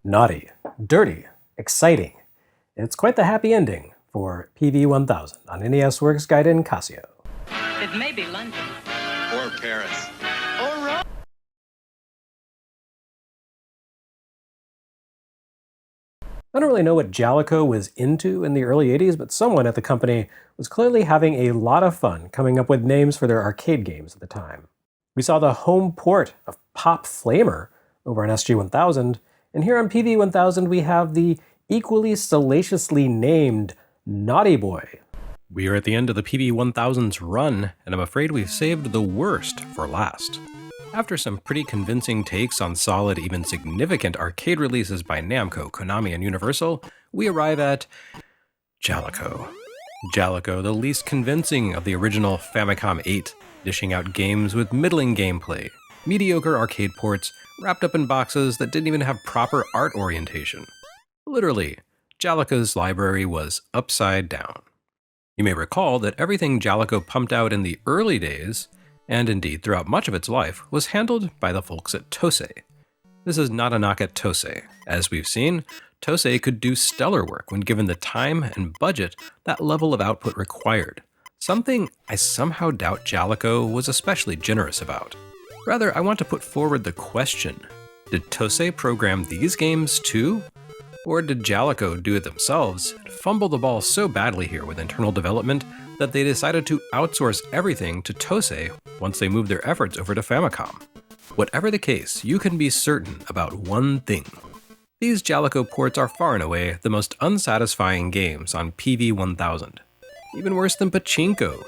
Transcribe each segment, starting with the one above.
naughty, dirty, exciting. It's quite the happy ending for PV-1000 on NES Works Gaiden Casio. It may be London. Or Paris. Or Rome. I don't really know what Jaleco was into in the early 80s, but someone at the company was clearly having a lot of fun coming up with names for their arcade games at the time. We saw the home port of Pop Flamer over on SG-1000, and here on PV-1000 we have the equally salaciously named Naughty Boy. We are at the end of the PV-1000's run, and I'm afraid we've saved the worst for last. After some pretty convincing takes on solid, even significant arcade releases by Namco, Konami, and Universal, we arrive at Jaleco. Jaleco, the least convincing of the original Famicom 8, dishing out games with middling gameplay, mediocre arcade ports wrapped up in boxes that didn't even have proper art orientation. Literally, Jaleco's library was upside down. You may recall that everything Jaleco pumped out in the early days, and indeed throughout much of its life, was handled by the folks at Tosei. This is not a knock at Tosei. As we've seen, Tosei could do stellar work when given the time and budget that level of output required, something I somehow doubt Jaleco was especially generous about. Rather, I want to put forward the question, did Tosei program these games too? Or did Jaleco do it themselves and fumble the ball so badly here with internal development that they decided to outsource everything to Tosei once they moved their efforts over to Famicom? Whatever the case, you can be certain about one thing. These Jaleco ports are far and away the most unsatisfying games on PV-1000. Even worse than Pachinko.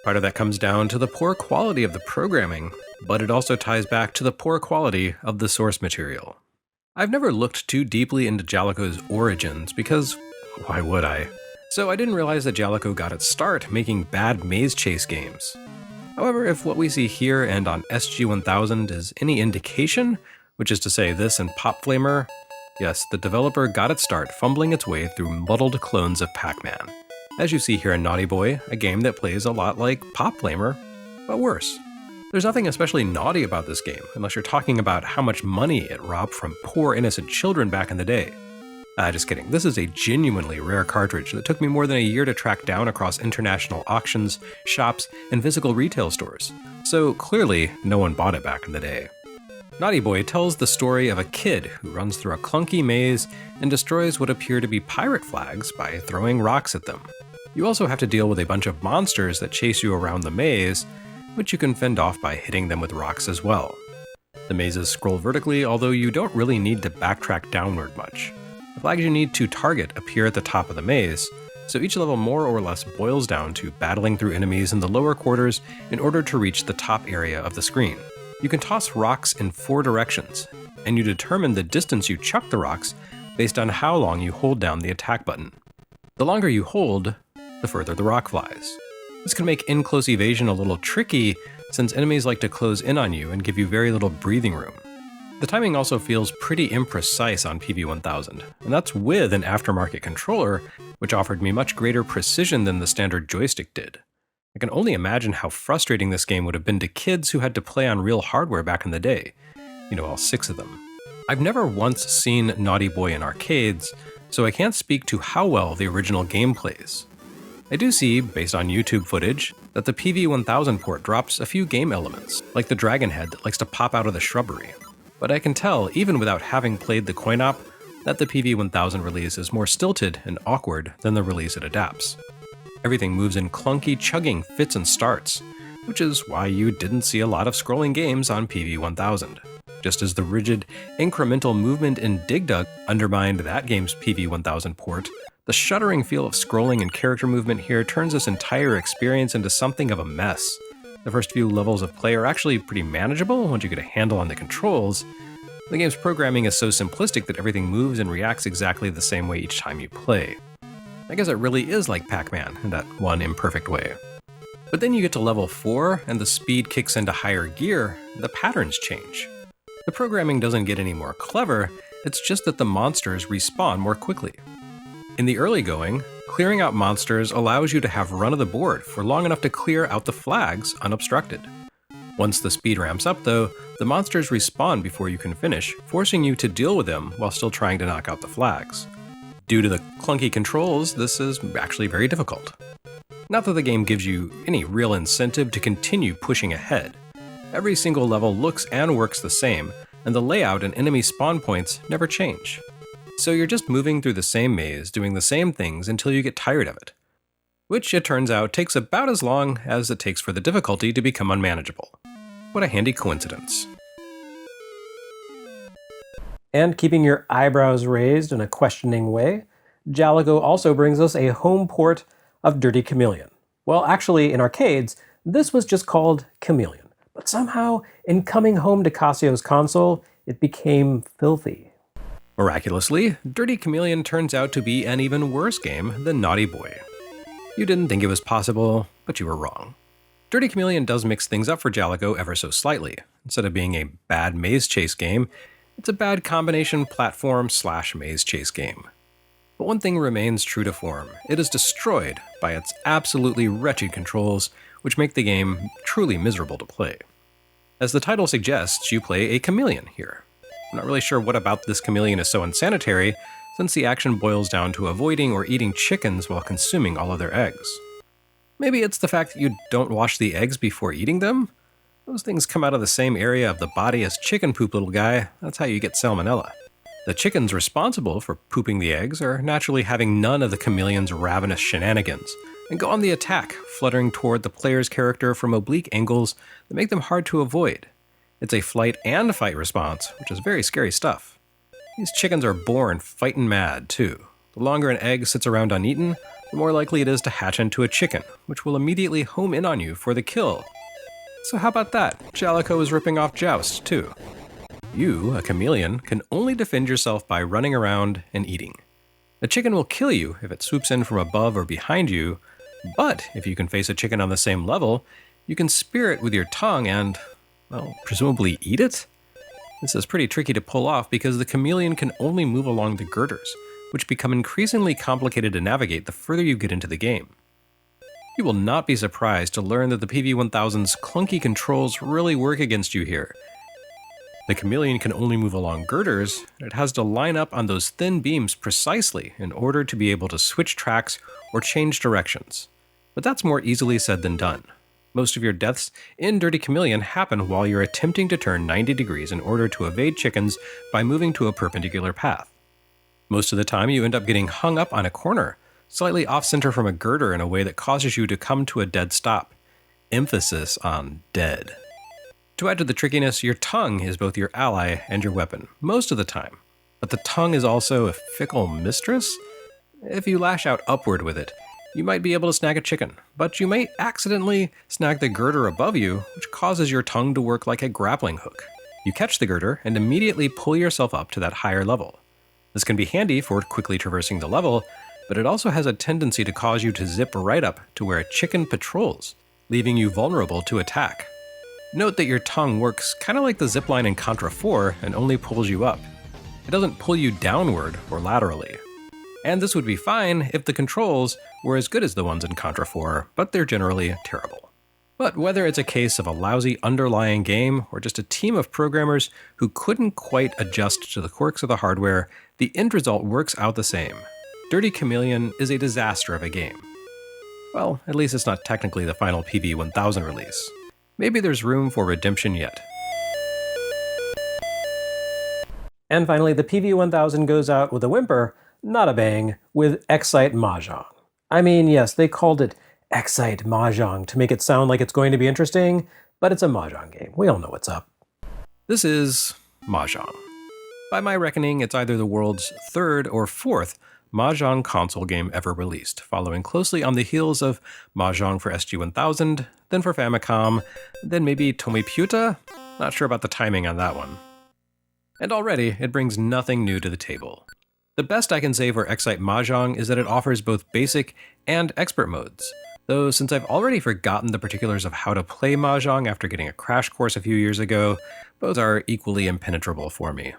Part of that comes down to the poor quality of the programming, but it also ties back to the poor quality of the source material. I've never looked too deeply into Jaleco's origins because why would I? So I didn't realize that Jaleco got its start making bad maze chase games. However, if what we see here and on SG-1000 is any indication, which is to say this and Pop Flamer, yes, the developer got its start fumbling its way through muddled clones of Pac-Man. As you see here in Naughty Boy, a game that plays a lot like Pop Flamer, but worse. There's nothing especially naughty about this game, unless you're talking about how much money it robbed from poor innocent children back in the day. Just kidding, this is a genuinely rare cartridge that took me more than a year to track down across international auctions, shops, and physical retail stores, so clearly no one bought it back in the day. Naughty Boy tells the story of a kid who runs through a clunky maze and destroys what appear to be pirate flags by throwing rocks at them. You also have to deal with a bunch of monsters that chase you around the maze, which you can fend off by hitting them with rocks as well. The mazes scroll vertically, although you don't really need to backtrack downward much. The flags you need to target appear at the top of the maze, so each level more or less boils down to battling through enemies in the lower quarters in order to reach the top area of the screen. You can toss rocks in 4 directions, and you determine the distance you chuck the rocks based on how long you hold down the attack button. The longer you hold, the further the rock flies. This can make in-close evasion a little tricky, since enemies like to close in on you and give you very little breathing room. The timing also feels pretty imprecise on PV-1000, and that's with an aftermarket controller, which offered me much greater precision than the standard joystick did. I can only imagine how frustrating this game would have been to kids who had to play on real hardware back in the day. You know, all 6 of them. I've never once seen Naughty Boy in arcades, so I can't speak to how well the original game plays. I do see, based on YouTube footage, that the PV-1000 port drops a few game elements, like the dragon head that likes to pop out of the shrubbery. But I can tell, even without having played the coin-op, that the PV-1000 release is more stilted and awkward than the release it adapts. Everything moves in clunky, chugging fits and starts, which is why you didn't see a lot of scrolling games on PV-1000. Just as the rigid, incremental movement in Dig Dug undermined that game's PV-1000 port, the shuddering feel of scrolling and character movement here turns this entire experience into something of a mess. The first few levels of play are actually pretty manageable once you get a handle on the controls. The game's programming is so simplistic that everything moves and reacts exactly the same way each time you play. I guess it really is like Pac-Man in that one imperfect way. But then you get to level 4 and the speed kicks into higher gear, the patterns change. The programming doesn't get any more clever, it's just that the monsters respawn more quickly. In the early going, clearing out monsters allows you to have run of the board for long enough to clear out the flags unobstructed. Once the speed ramps up though, the monsters respawn before you can finish, forcing you to deal with them while still trying to knock out the flags. Due to the clunky controls, this is actually very difficult. Not that the game gives you any real incentive to continue pushing ahead. Every single level looks and works the same, and the layout and enemy spawn points never change. So you're just moving through the same maze, doing the same things until you get tired of it. Which, it turns out, takes about as long as it takes for the difficulty to become unmanageable. What a handy coincidence. And keeping your eyebrows raised in a questioning way, Jaleco also brings us a home port of Dirty Chameleon. Well, actually, in arcades, this was just called Chameleon. But somehow, in coming home to Casio's console, it became filthy. Miraculously, Dirty Chameleon turns out to be an even worse game than Naughty Boy. You didn't think it was possible, but you were wrong. Dirty Chameleon does mix things up for Jaleco ever so slightly. Instead of being a bad maze chase game, it's a bad combination platform/maze chase game. But one thing remains true to form. It is destroyed by its absolutely wretched controls, which make the game truly miserable to play. As the title suggests, you play a chameleon here. I'm not really sure what about this chameleon is so unsanitary, since the action boils down to avoiding or eating chickens while consuming all of their eggs. Maybe it's the fact that you don't wash the eggs before eating them? Those things come out of the same area of the body as chicken poop, little guy. That's how you get salmonella. The chickens responsible for pooping the eggs are naturally having none of the chameleon's ravenous shenanigans, and go on the attack, fluttering toward the player's character from oblique angles that make them hard to avoid. It's a flight and fight response, which is very scary stuff. These chickens are born fightin' mad, too. The longer an egg sits around uneaten, the more likely it is to hatch into a chicken, which will immediately home in on you for the kill. So how about that? Jaleco is ripping off Joust, too. You, a chameleon, can only defend yourself by running around and eating. A chicken will kill you if it swoops in from above or behind you, but if you can face a chicken on the same level, you can spear it with your tongue and, well, presumably eat it? This is pretty tricky to pull off because the chameleon can only move along the girders, which become increasingly complicated to navigate the further you get into the game. You will not be surprised to learn that the PV-1000's clunky controls really work against you here. The chameleon can only move along girders, and it has to line up on those thin beams precisely in order to be able to switch tracks or change directions. But that's more easily said than done. Most of your deaths in Dirty Chameleon happen while you're attempting to turn 90 degrees in order to evade chickens by moving to a perpendicular path. Most of the time you end up getting hung up on a corner, slightly off-center from a girder in a way that causes you to come to a dead stop. Emphasis on dead. To add to the trickiness, your tongue is both your ally and your weapon, most of the time. But the tongue is also a fickle mistress? If you lash out upward with it, you might be able to snag a chicken, but you may accidentally snag the girder above you, which causes your tongue to work like a grappling hook. You catch the girder and immediately pull yourself up to that higher level. This can be handy for quickly traversing the level, but it also has a tendency to cause you to zip right up to where a chicken patrols, leaving you vulnerable to attack. Note that your tongue works kind of like the zipline in Contra 4 and only pulls you up. It doesn't pull you downward or laterally. And this would be fine if the controls were as good as the ones in Contra 4, but they're generally terrible. But whether it's a case of a lousy underlying game or just a team of programmers who couldn't quite adjust to the quirks of the hardware, the end result works out the same. Dirty Chameleon is a disaster of a game. Well, at least it's not technically the final PV-1000 release. Maybe there's room for redemption yet. And finally, the PV-1000 goes out with a whimper, not a bang, with Excite Mahjong. I mean, yes, they called it Excite Mahjong to make it sound like it's going to be interesting, but it's a Mahjong game. We all know what's up. This is Mahjong. By my reckoning, it's either the world's third or fourth Mahjong console game ever released, following closely on the heels of Mahjong for SG-1000, then for Famicom, then maybe Tomipyuta? Not sure about the timing on that one. And already, it brings nothing new to the table. The best I can say for Excite Mahjong is that it offers both basic and expert modes, though since I've already forgotten the particulars of how to play Mahjong after getting a crash course a few years ago, both are equally impenetrable for me.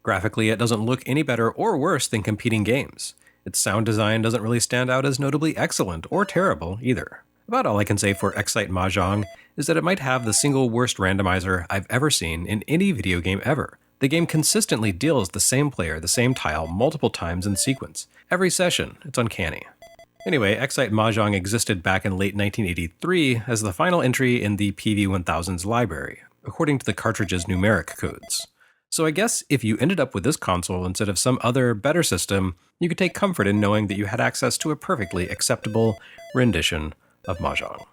Graphically, it doesn't look any better or worse than competing games. Its sound design doesn't really stand out as notably excellent or terrible either. About all I can say for Excite Mahjong is that it might have the single worst randomizer I've ever seen in any video game ever. The game consistently deals the same player the same tile multiple times in sequence. Every session, it's uncanny. Anyway, Excite Mahjong existed back in late 1983 as the final entry in the PV-1000's library, according to the cartridge's numeric codes. So I guess if you ended up with this console instead of some other, better system, you could take comfort in knowing that you had access to a perfectly acceptable rendition of Mahjong.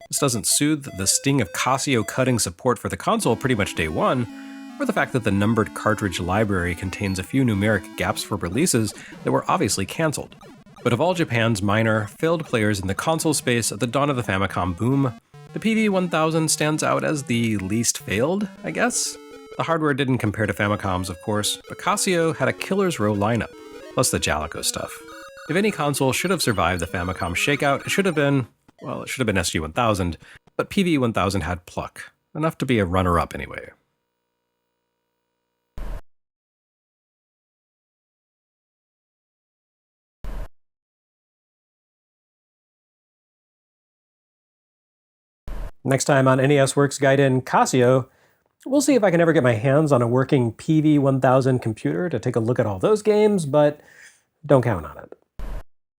This doesn't soothe the sting of Casio cutting support for the console pretty much day one, or the fact that the numbered cartridge library contains a few numeric gaps for releases that were obviously cancelled. But of all Japan's minor, failed players in the console space at the dawn of the Famicom boom, the PV-1000 stands out as the least failed, I guess? The hardware didn't compare to Famicom's, of course, but Casio had a killer's row lineup, plus the Jaleco stuff. If any console should have survived the Famicom shakeout, it should have been SG-1000, but PV-1000 had pluck, enough to be a runner-up anyway. Next time on NES Works Gaiden Casio, we'll see if I can ever get my hands on a working PV-1000 computer to take a look at all those games, but don't count on it.